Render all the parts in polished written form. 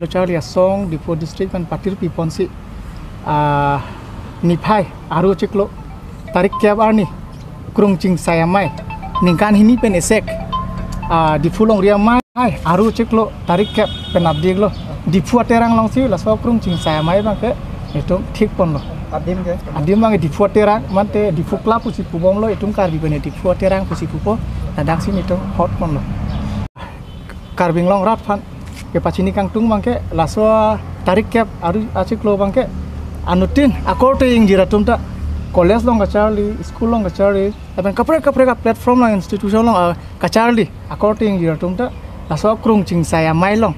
Charlie Song di Port District kan Patir Piponsi Nipai Aru Ciklo Tarik Kiab Arni Krungcing Sayamai Ningkan Hini pen esek di Fulong Riamai Aru Ciklo Tarik Kiab pen Abdiglo di Puat Terang Longsi la so Krungcing Sayamai bang ke itu tik pon lo adim bang di Puat Terang mante di Fukla pusi pubom lo itu karbi pen di Puat Terang pusi pupo tadak sini itu hot pon lo karbing long rat fan ke pacini kang tung bangke laso tarik cap aru acik lo bangke anutin akorte yang jiratum ta college long kacari school long kacari tapi kapre ka platform long institution long kacari akorte yang jiratum ta laso Krungcing Sayamai long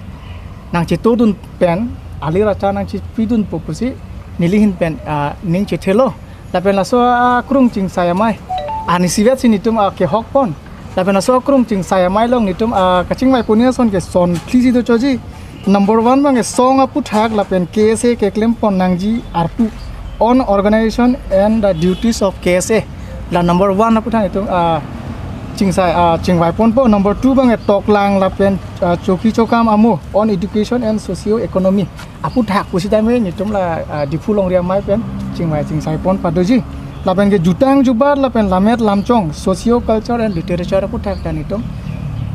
nang citudun pen ali raca nang cipidun popusi nilihin pen ning citelo tapi laso Krungcing Sayamai anisivet sini tum ke hok pon tapi naso Krungcing Sayamai long nitum kacing mai punya son ke son klisi to choji number 1 bang song apu thak lapen KSA ke claim pon nangji arpu on organization and the duties of KSA la number 1 apu thak itu cingwai pon po number 2 bang tok lang lapen choki chokam amu on education and socio economy apu thak pusi tame nitum la di Fulong Riamai pen cingwai pon padoji lapen ke jutang jubat lapen lamet lamchong socio culture and literature apu thak dan itu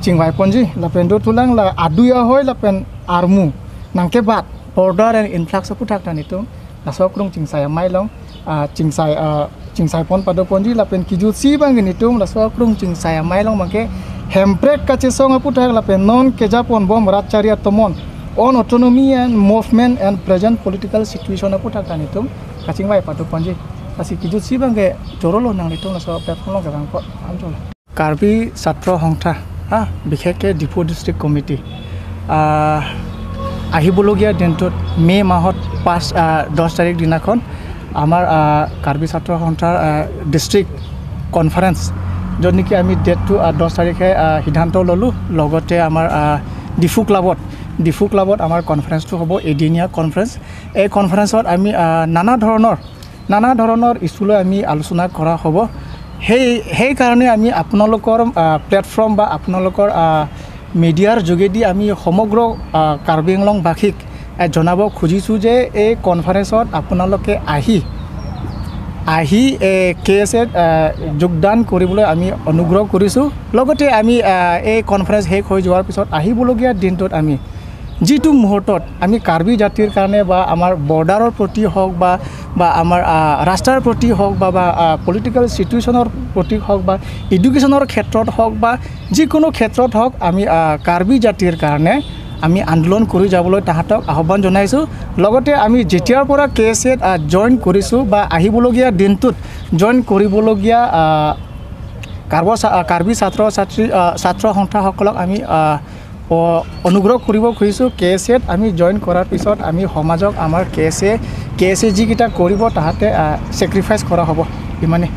cingwai ponji lapen do tulang la aduya hoy lapen armu nangke bat border and influx apu thak dan itu laso Krungcing Sayamai long cingsai pon pado ponji lapen kijut si bang itu laso Krungcing Sayamai long mangke hemprek kace song apu thak lapen non ke japon bom ratcharia tomon on autonomy and movement and present political situation apu thak dan itu kacing bai pado ponji kasi kijut si bang ke jorolo nang itu laso platform long gang pot amjol karbi satro hongtha বিশেষকৈ Diphu district committee আহিবলগীয়া দিনটোত মে' মাহত 10 তাৰিখ দিনাখন আমাৰ কাৰ্বি ছাত্ৰ সন্থাৰ district conference য'ত নেকি আমি ডেটটো 10 তাৰিখে সিদ্ধান্ত ল'লোঁ লগতে আমাৰ ডিফু ক্লাবত আমাৰ কনফাৰেন্সটো হ'ব এদিনীয়া কনফাৰেন্স এই কনফাৰেন্সত আমি নানা ধৰণৰ ইছ্যুলৈ আমি আলোচনা কৰা হ'ব সেই কাৰণে আমি আপোনালোকৰ প্লেটফৰ্ম বা আপোনালোকৰ মিডিয়াৰ যোগেদি আমি সমগ্ৰ কাৰ্বি আংলং বাসীক জনাব খুজিছোঁ যে এই কনফাৰেন্সত আপোনালোকে আহি KSA যোগদান কৰিবলৈ আমি অনুগ্ৰহ কৰিছোঁ লগতে আমি এই কনফাৰেন্স শেষ হৈ যোৱাৰ পিছত আহিবলগীয়া দিনটোত আমি যিটো মুহূৰ্তত আমি কাৰ্বি জাতিৰ কাৰণে বা আমাৰ বৰ্ডাৰৰ প্ৰতি হওক বা আমাৰ ৰাষ্ট্ৰৰ প্ৰতি হওক বা পলিটিকেল চিটুৱেশ্যনৰ প্ৰতি হওক বা এডুকেশ্যনৰ ক্ষেত্ৰত হওক বা যিকোনো ক্ষেত্ৰত হওক আমি কাৰ্বি জাতিৰ কাৰণে আমি আন্দোলন কৰি যাবলৈ তাহাঁতক আহ্বান জনাইছোঁ লগতে আমি যেতিয়াৰ পৰা KSA জইন কৰিছোঁ বা আহিবলগীয়া দিনটোত জইন কৰিবলগীয়া কাৰ্বি ছাত্ৰ সন্থাসকলক আমি অনুগ্ৰহ কৰিব খুজিছোঁ KSA আমি জইন কৰাৰ পিছত আমি সমাজক আমাৰ KSA যিকেইটা কৰিব তাহাঁতে ছেক্ৰিফাইচ কৰা হ'ব ইমানে